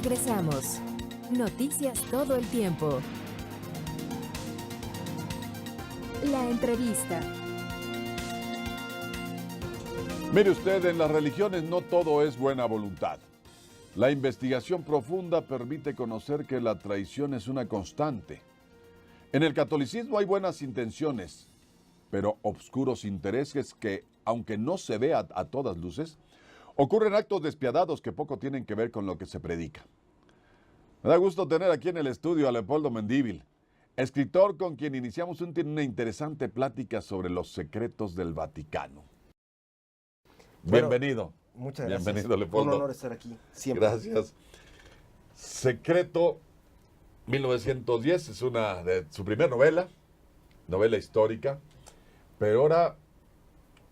Regresamos. Noticias todo el tiempo. La entrevista. Mire usted, en las religiones no todo es buena voluntad. La investigación profunda permite conocer que la traición es una constante. En el catolicismo hay buenas intenciones, pero obscuros intereses que, aunque no se vea a todas luces, ocurren actos despiadados que poco tienen que ver con lo que se predica. Me da gusto tener aquí en el estudio a Leopoldo Mendívil, escritor con quien iniciamos una interesante plática sobre los secretos del Vaticano. Bueno, Bienvenido. Muchas gracias. Bienvenido, Leopoldo. Un honor estar aquí, siempre. Gracias. Secreto 1910 es una de su primera novela histórica, pero ahora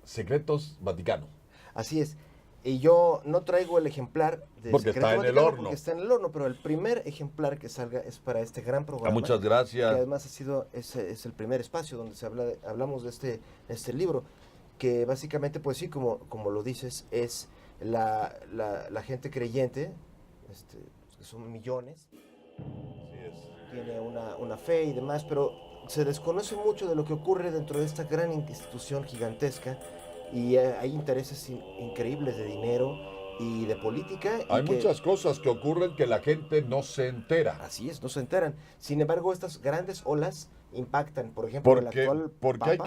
Secretos Vaticano. Así es. Y yo no traigo el ejemplar de Porque Secreto está en el Vaticano horno. porque está en el horno, pero el primer ejemplar que salga es para este gran programa. Muchas gracias. Que además es el primer espacio donde hablamos de este libro, que básicamente, pues sí, como lo dices, es la gente creyente, que son millones, tiene una fe y demás, pero se desconoce mucho de lo que ocurre dentro de esta gran institución gigantesca, y hay intereses increíbles de dinero y de política. Hay muchas cosas que ocurren que la gente no se entera. Así es, no se enteran. Sin embargo, estas grandes olas impactan, por ejemplo, el actual porque Papa.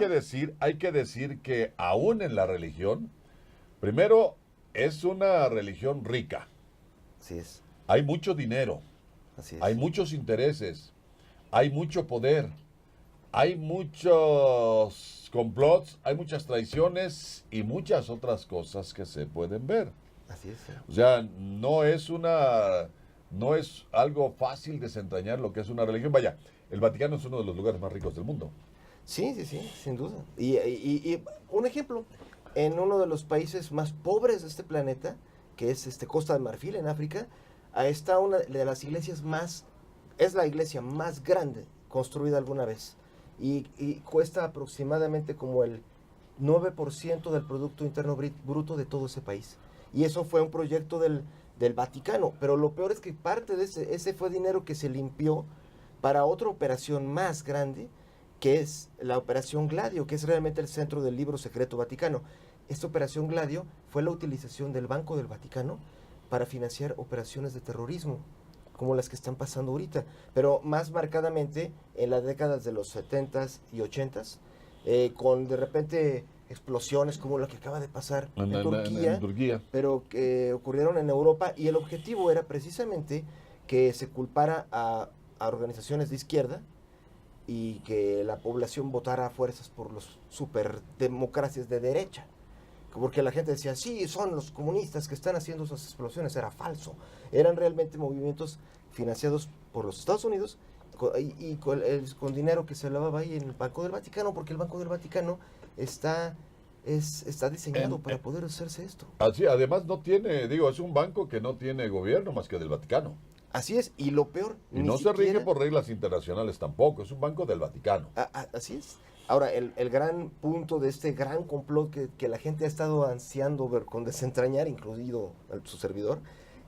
hay que decir que aún en la religión, primero, es una religión rica. Así es. Hay mucho dinero. Así es. Hay muchos intereses. Hay mucho poder. Hay muchos complots, hay muchas traiciones y muchas otras cosas que se pueden ver. Así es. O sea, no es algo fácil desentrañar lo que es una religión. Vaya, el Vaticano es uno de los lugares más ricos del mundo. Sí, sin duda. Y un ejemplo, en uno de los países más pobres de este planeta, que es Costa de Marfil, en África, ahí está una de las iglesias es la iglesia más grande construida alguna vez. Y cuesta aproximadamente como el 9% del Producto Interno Bruto de todo ese país. Y eso fue un proyecto del Vaticano. Pero lo peor es que parte de ese fue dinero que se limpió para otra operación más grande, que es la Operación Gladio, que es realmente el centro del libro secreto Vaticano. Esta Operación Gladio fue la utilización del Banco del Vaticano para financiar operaciones de terrorismo, como las que están pasando ahorita, pero más marcadamente en las décadas de los 70s y 80s, con de repente explosiones como la que acaba de pasar en Turquía, pero que ocurrieron en Europa, y el objetivo era precisamente que se culpara a organizaciones de izquierda y que la población votara a fuerzas por los superdemocracias de derecha. Porque la gente decía, sí, son los comunistas que están haciendo esas explosiones. Era falso. Eran realmente movimientos financiados por los Estados Unidos con dinero que se lavaba ahí en el Banco del Vaticano, porque el Banco del Vaticano está diseñado para poder hacerse esto. Así, además es un banco que no tiene gobierno más que del Vaticano. Así es, y lo peor... Y no se rige por reglas internacionales tampoco, es un banco del Vaticano. Así es. Ahora, el gran punto de este gran complot que la gente ha estado ansiando ver con desentrañar, incluido su servidor,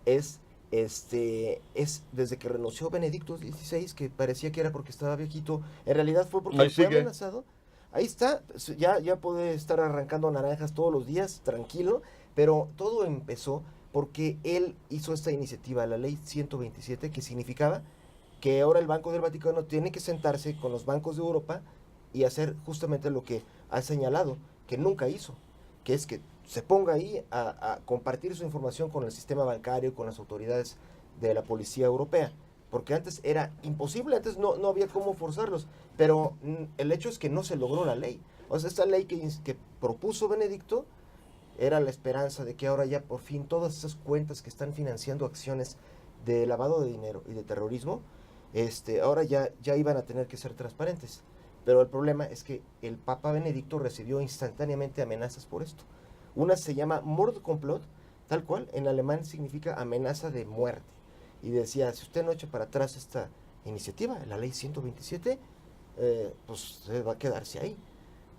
es desde que renunció Benedicto XVI, que parecía que era porque estaba viejito, en realidad fue porque fue amenazado. Ahí está, ya puede estar arrancando naranjas todos los días, tranquilo, pero todo empezó porque él hizo esta iniciativa, la Ley 127, que significaba que ahora el Banco del Vaticano tiene que sentarse con los bancos de Europa y hacer justamente lo que ha señalado, que nunca hizo, que es que se ponga ahí a compartir su información con el sistema bancario, con las autoridades de la policía europea, porque antes era imposible, antes no había cómo forzarlos, pero el hecho es que no se logró la ley. O sea, esta ley que propuso Benedicto era la esperanza de que ahora ya por fin todas esas cuentas que están financiando acciones de lavado de dinero y de terrorismo, ahora ya iban a tener que ser transparentes. Pero el problema es que el Papa Benedicto recibió instantáneamente amenazas por esto. Una se llama Mordkomplot, tal cual, en alemán significa amenaza de muerte. Y decía, si usted no echa para atrás esta iniciativa, la ley 127, pues va a quedarse ahí.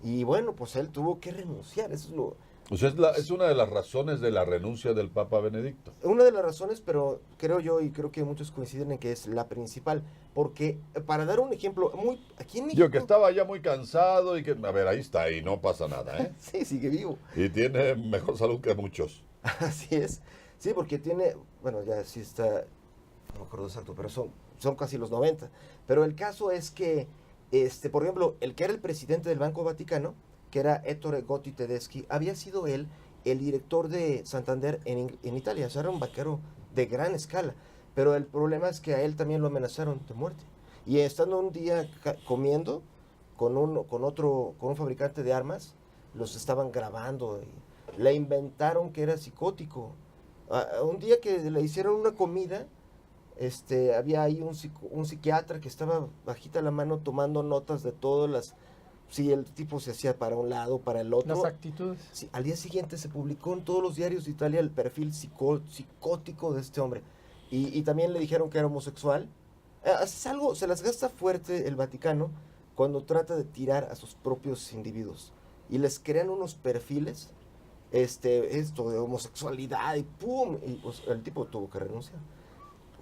Y bueno, pues él tuvo que renunciar, eso es O sea, es una de las razones de la renuncia del Papa Benedicto. Una de las razones, pero creo yo y creo que muchos coinciden en que es la principal, porque para dar un ejemplo, aquí en Digo que México, estaba ya muy cansado y que, a ver, ahí está, y no pasa nada, ¿eh? sí, sigue vivo. Y tiene mejor salud que muchos. Así es. Sí, porque tiene, bueno, ya sí está, no me acuerdo exacto, pero son casi los 90. Pero el caso es que, por ejemplo, el que era el presidente del Banco Vaticano, que era Ettore Gotti Tedeschi, había sido él el director de Santander en Italia. O sea, era un banquero de gran escala. Pero el problema es que a él también lo amenazaron de muerte. Y estando un día comiendo con un fabricante de armas, los estaban grabando. Le inventaron que era psicótico. Un día que le hicieron una comida, había ahí un psiquiatra que estaba bajita la mano tomando notas de todas las... Si el tipo se hacía para un lado, para el otro. Las actitudes. Sí, al día siguiente se publicó en todos los diarios de Italia el perfil psicótico de este hombre. Y también le dijeron que era homosexual. Es algo, se las gasta fuerte el Vaticano cuando trata de tirar a sus propios individuos. Y les crean unos perfiles, esto de homosexualidad y ¡pum! Y pues, el tipo tuvo que renunciar.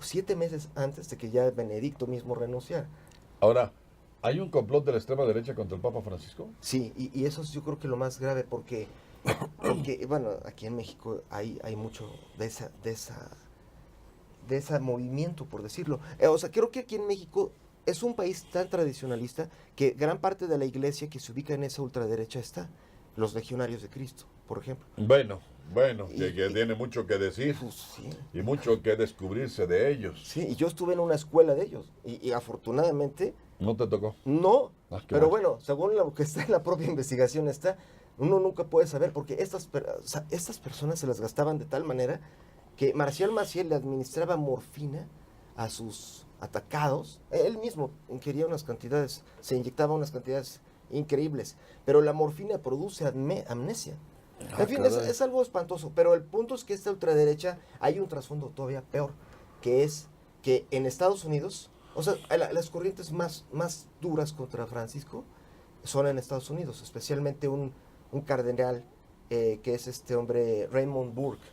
7 meses antes de que ya Benedicto mismo renunciara. Ahora, ¿hay un complot de la extrema derecha contra el Papa Francisco? Sí, y eso es yo creo que lo más grave porque bueno, aquí en México hay mucho de ese movimiento, por decirlo. O sea, creo que aquí en México es un país tan tradicionalista que gran parte de la iglesia que se ubica en esa ultraderecha está. Los legionarios de Cristo, por ejemplo. Bueno, que tiene mucho que decir Pues, sí. y mucho que descubrirse de ellos. Sí, y yo estuve en una escuela de ellos y afortunadamente ¿No te tocó? no, Ah, qué pero mal. bueno, según lo que está en la propia investigación uno nunca puede saber porque o sea, estas personas se las gastaban de tal manera que Marcial Maciel le administraba morfina a sus atacados. Él mismo ingería unas cantidades, se inyectaba unas cantidades increíbles, pero la morfina produce amnesia. En fin, es algo espantoso, pero el punto es que esta ultraderecha hay un trasfondo todavía peor, que es que en Estados Unidos, o sea, las corrientes más duras contra Francisco son en Estados Unidos, especialmente un cardenal que es este hombre Raymond Burke.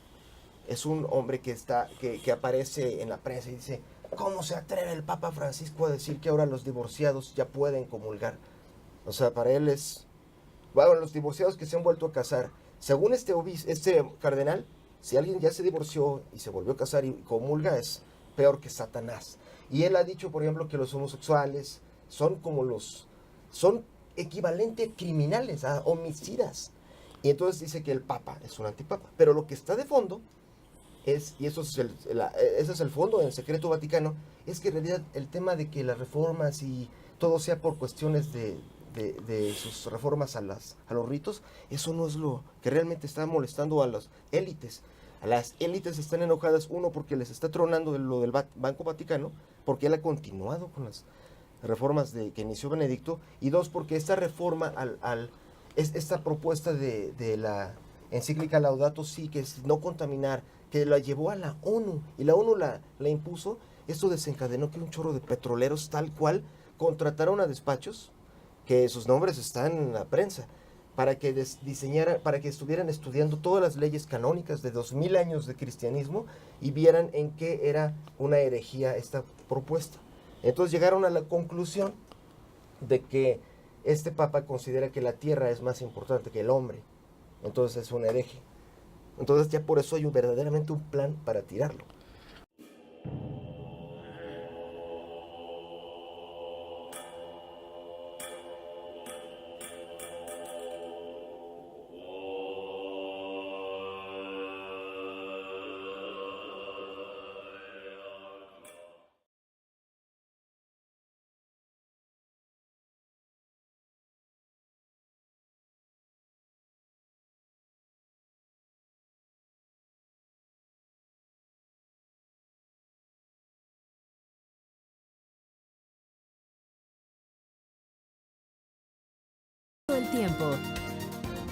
Es un hombre que aparece en la prensa y dice, ¿cómo se atreve el Papa Francisco a decir que ahora los divorciados ya pueden comulgar? O sea, para él es, bueno, los divorciados que se han vuelto a casar, según este cardenal, si alguien ya se divorció y se volvió a casar y comulga, es peor que Satanás. Y él ha dicho, por ejemplo, que los homosexuales son equivalente criminales, a homicidas. Y entonces dice que el Papa es un antipapa. Pero lo que está de fondo y eso es ese es el fondo del secreto vaticano, es que en realidad el tema de que las reformas y todo sea por cuestiones de sus reformas a los ritos, eso no es lo que realmente está molestando a las élites. A las élites están enojadas, uno, porque les está tronando lo del Banco Vaticano, porque él ha continuado con las reformas que inició Benedicto, y dos, porque esta reforma, esta propuesta de la encíclica Laudato Si, que es no contaminar, que la llevó a la ONU, y la ONU la impuso, esto desencadenó que un chorro de petroleros tal cual contrataron a despachos, que sus nombres están en la prensa, para que para que estuvieran estudiando todas las leyes canónicas de 2000 años de cristianismo y vieran en qué era una herejía esta propuesta. Entonces llegaron a la conclusión de que este papa considera que la tierra es más importante que el hombre. Entonces es un hereje. Entonces ya por eso hay verdaderamente un plan para tirarlo. Todo el tiempo.